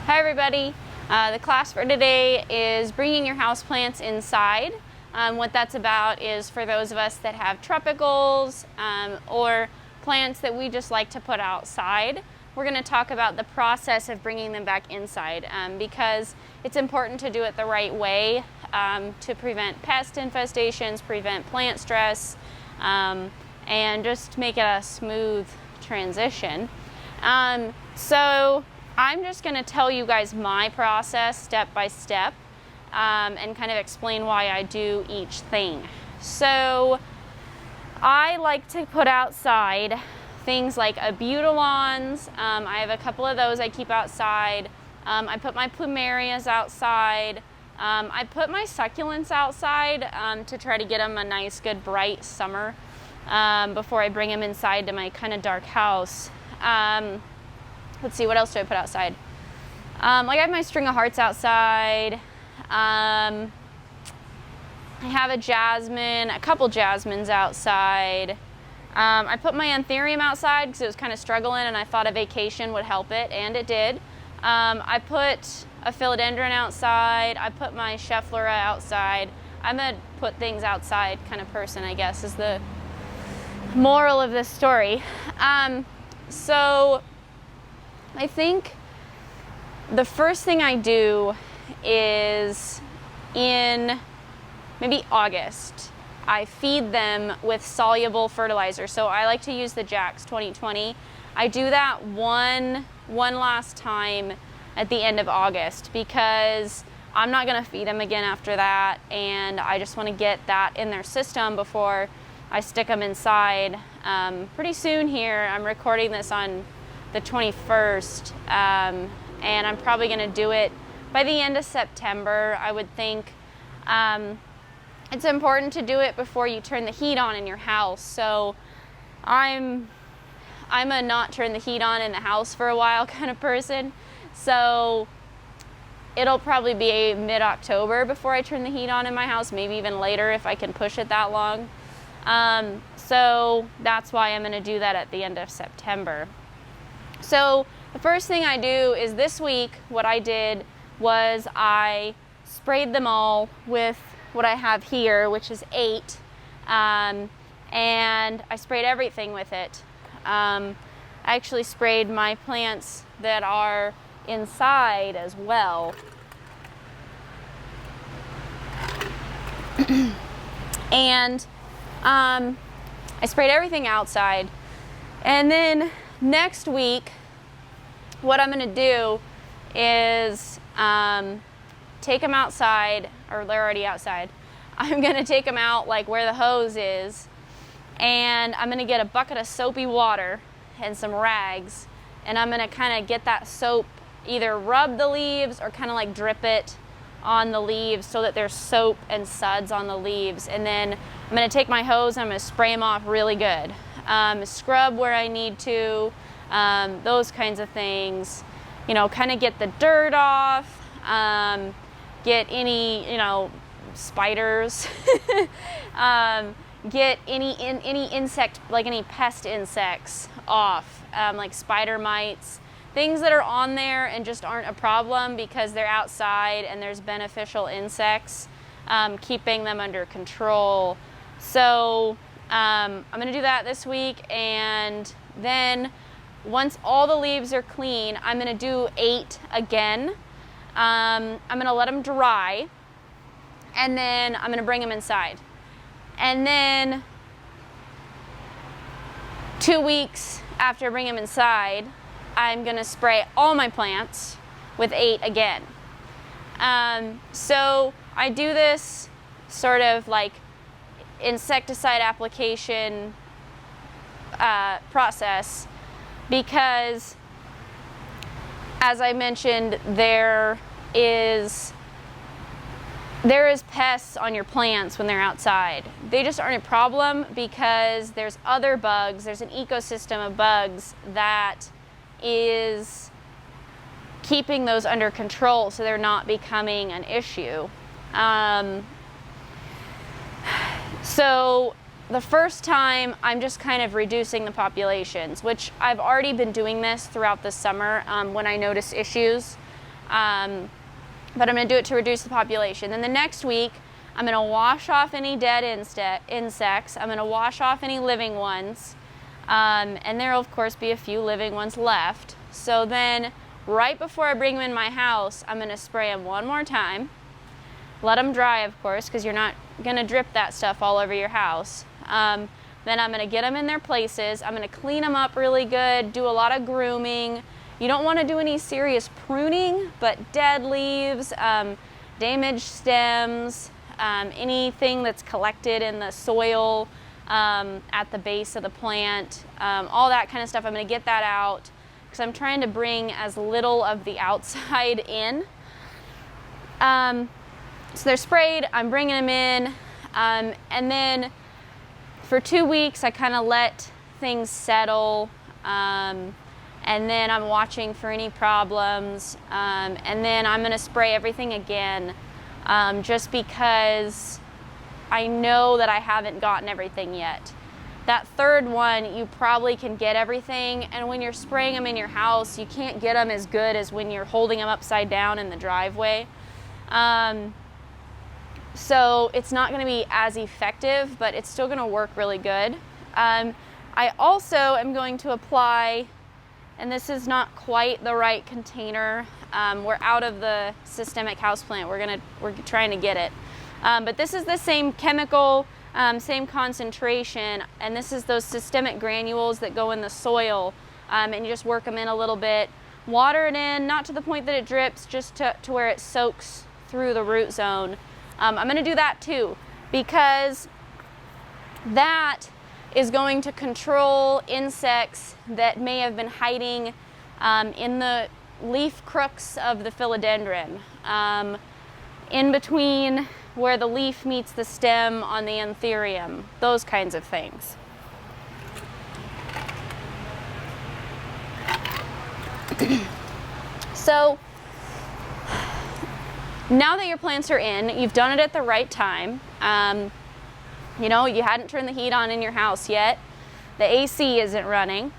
Hi everybody. The class for today is bringing your houseplants inside. What that's about is for those of us that have tropicals or plants that we just like to put outside. We're going to talk about the process of bringing them back inside because it's important to do it the right way to prevent pest infestations, prevent plant stress, and just make it a smooth transition. So I'm just going to tell you guys my process step by step and kind of explain why I do each thing. So I like to put outside things like abutilons. I have a couple of those I keep outside. I put my plumerias outside. I put my succulents outside to try to get them a nice, good, bright summer before I bring them inside to my kind of dark house. Let's see, what else do I put outside? Like I have my string of hearts outside. I have a couple jasmines outside. I put my anthurium outside because it was kind of struggling and I thought a vacation would help it, and it did. I put a philodendron outside. I put my Schefflera outside. I'm a put things outside kind of person, I guess, is the moral of this story. So I think the first thing I do is in maybe August, I feed them with soluble fertilizer. So I like to use the Jax 2020. I do that one last time at the end of August because I'm not going to feed them again after that, and I just want to get that in their system before I stick them inside. Pretty soon here, I'm recording this on the 21st, and I'm probably going to do it by the end of September, I would think. It's important to do it before you turn the heat on in your house. So I'm a not turn the heat on in the house for a while kind of person. So it'll probably be mid-October before I turn the heat on in my house, maybe even later if I can push it that long. So that's why I'm going to do that at the end of September. So the first thing I do is this week, what I did was I sprayed them all with what I have here, which is 8, and I sprayed everything with it. I actually sprayed my plants that are inside as well. And I sprayed everything outside. And then next week, what I'm going to do is take them outside, or they're already outside. I'm going to take them out like where the hose is, and I'm going to get a bucket of soapy water and some rags, and I'm going to kind of get that soap, either rub the leaves or kind of like drip it on the leaves so that there's soap and suds on the leaves. And then I'm going to take my hose and I'm going to spray them off really good. Scrub where I need to, those kinds of things, kind of get the dirt off, get any, spiders, get any insect, like any pest insects off, like spider mites, things that are on there and just aren't a problem because they're outside and there's beneficial insects, keeping them under control. So I'm going to do that this week, and then once all the leaves are clean, I'm going to do 8 again. I'm going to let them dry, and then I'm going to bring them inside. And then 2 weeks after I bring them inside, I'm going to spray all my plants with 8 again. So I do this sort of like insecticide application process because, as I mentioned, there is pests on your plants when they're outside. They just aren't a problem because there's other bugs. There's an ecosystem of bugs that is keeping those under control so they're not becoming an issue. So the first time, I'm just kind of reducing the populations, which I've already been doing this throughout the summer when I notice issues. but I'm going to do it to reduce the population. Then the next week, I'm going to wash off any dead insects. I'm going to wash off any living ones. And there will, of course, be a few living ones left. So then, right before I bring them in my house, I'm going to spray them one more time. Let them dry, of course, because you're not going to drip that stuff all over your house. Then I'm going to get them in their places. I'm going to clean them up really good, do a lot of grooming. You don't want to do any serious pruning, but dead leaves, damaged stems, anything that's collected in the soil at the base of the plant, all that kind of stuff. I'm going to get that out because I'm trying to bring as little of the outside in. So they're sprayed, I'm bringing them in, and then for 2 weeks I kind of let things settle, and then I'm watching for any problems, and then I'm going to spray everything again, just because I know that I haven't gotten everything yet. That third one, you probably can get everything, and when you're spraying them in your house, you can't get them as good as when you're holding them upside down in the driveway. So it's not going to be as effective, but it's still going to work really good. I also am going to apply, and this is not quite the right container. We're out of the systemic houseplant. We're trying to get it. But this is the same chemical, same concentration, and this is those systemic granules that go in the soil, and you just work them in a little bit. Water it in, not to the point that it drips, just to where it soaks through the root zone. I'm going to do that too, because that is going to control insects that may have been hiding in the leaf crooks of the philodendron, in between where the leaf meets the stem on the anthurium, those kinds of things. So now that your plants are in, you've done it at the right time. You know, you hadn't turned the heat on in your house yet. The AC isn't running.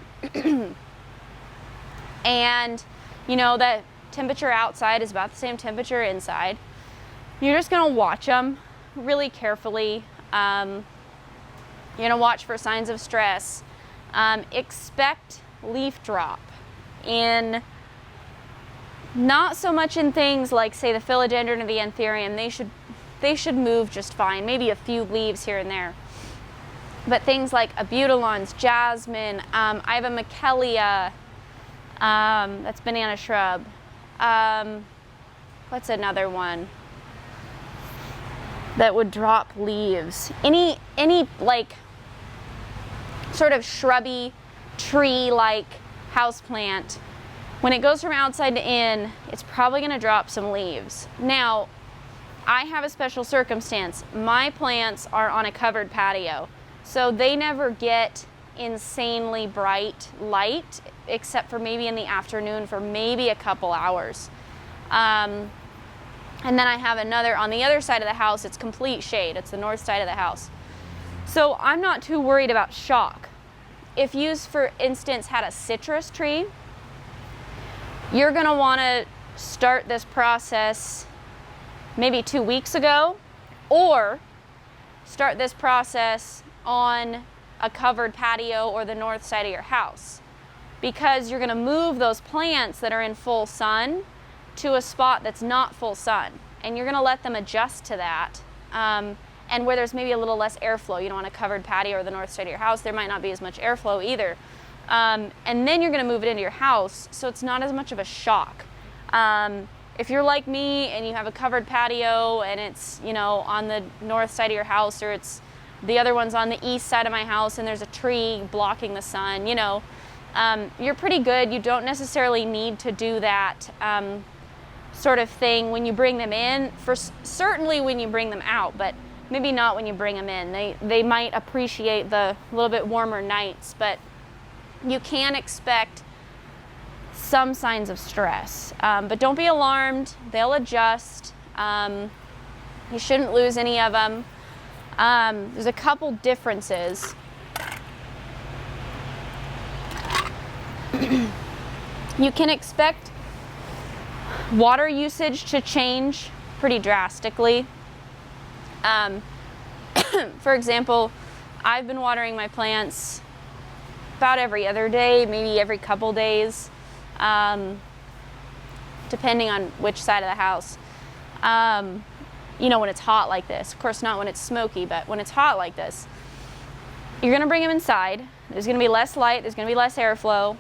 And, you know, the temperature outside is about the same temperature inside. You're just going to watch them really carefully. You're going to watch for signs of stress. Expect leaf drop in, not so much in things like, say, the philodendron or the anthurium. They should move just fine, maybe a few leaves here and there. But things like abutilons, jasmine, I have a Michelia, that's banana shrub. What's another one that would drop leaves? Any like sort of shrubby, tree-like houseplant, when it goes from outside to in, it's probably going to drop some leaves. Now, I have a special circumstance. My plants are on a covered patio, so they never get insanely bright light, except for maybe in the afternoon for maybe a couple hours. And then I have another on the other side of the house. It's complete shade. It's the north side of the house. So I'm not too worried about shock. If you, for instance, had a citrus tree, you're going to want to start this process maybe 2 weeks ago, or start this process on a covered patio or the north side of your house, because you're going to move those plants that are in full sun to a spot that's not full sun, and you're going to let them adjust to that, and where there's maybe a little less airflow. You know, on a covered patio or the north side of your house, there might not be as much airflow either. And then you're going to move it into your house, so it's not as much of a shock. If you're like me and you have a covered patio and it's, you know, on the north side of your house, or it's the other one's on the east side of my house and there's a tree blocking the sun, you know, you're pretty good. You don't necessarily need to do that sort of thing when you bring them in, for certainly when you bring them out, but maybe not when you bring them in. They might appreciate the little bit warmer nights, but you can expect some signs of stress. But don't be alarmed. They'll adjust. You shouldn't lose any of them. There's a couple differences. You can expect water usage should change pretty drastically. For example, I've been watering my plants about every other day, maybe every couple days, depending on which side of the house. You know, when it's hot like this. Of course, not when it's smoky, but when it's hot like this. You're going to bring them inside. There's going to be less light. There's going to be less airflow.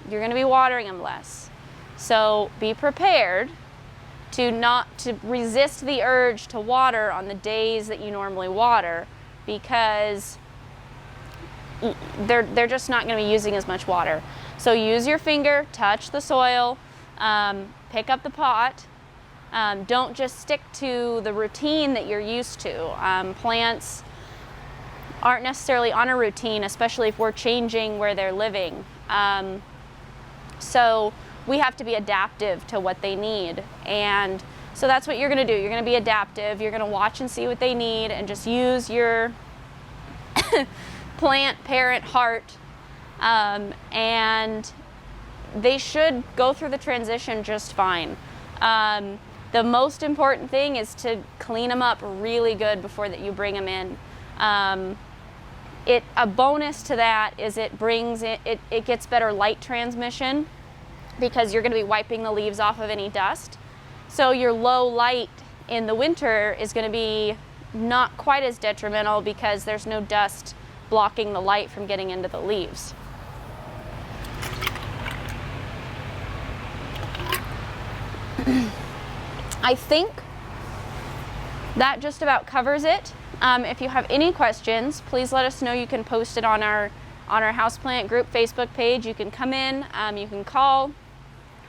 You're going to be watering them less. So be prepared to resist the urge to water on the days that you normally water, because they're just not going to be using as much water. So use your finger, touch the soil, pick up the pot. Don't just stick to the routine that you're used to. Plants aren't necessarily on a routine, especially if we're changing where they're living. So we have to be adaptive to what they need. And so that's what you're going to do. You're going to be adaptive. You're going to watch and see what they need and just use your plant parent heart. And they should go through the transition just fine. The most important thing is to clean them up really good before that you bring them in. A bonus to that is it gets better light transmission, because you're going to be wiping the leaves off of any dust. So your low light in the winter is going to be not quite as detrimental, because there's no dust blocking the light from getting into the leaves. I think that just about covers it. If you have any questions, please let us know. You can post it on our houseplant group Facebook page. You can come in, you can call,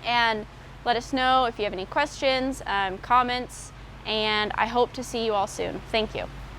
and let us know if you have any questions, comments, and I hope to see you all soon. Thank you.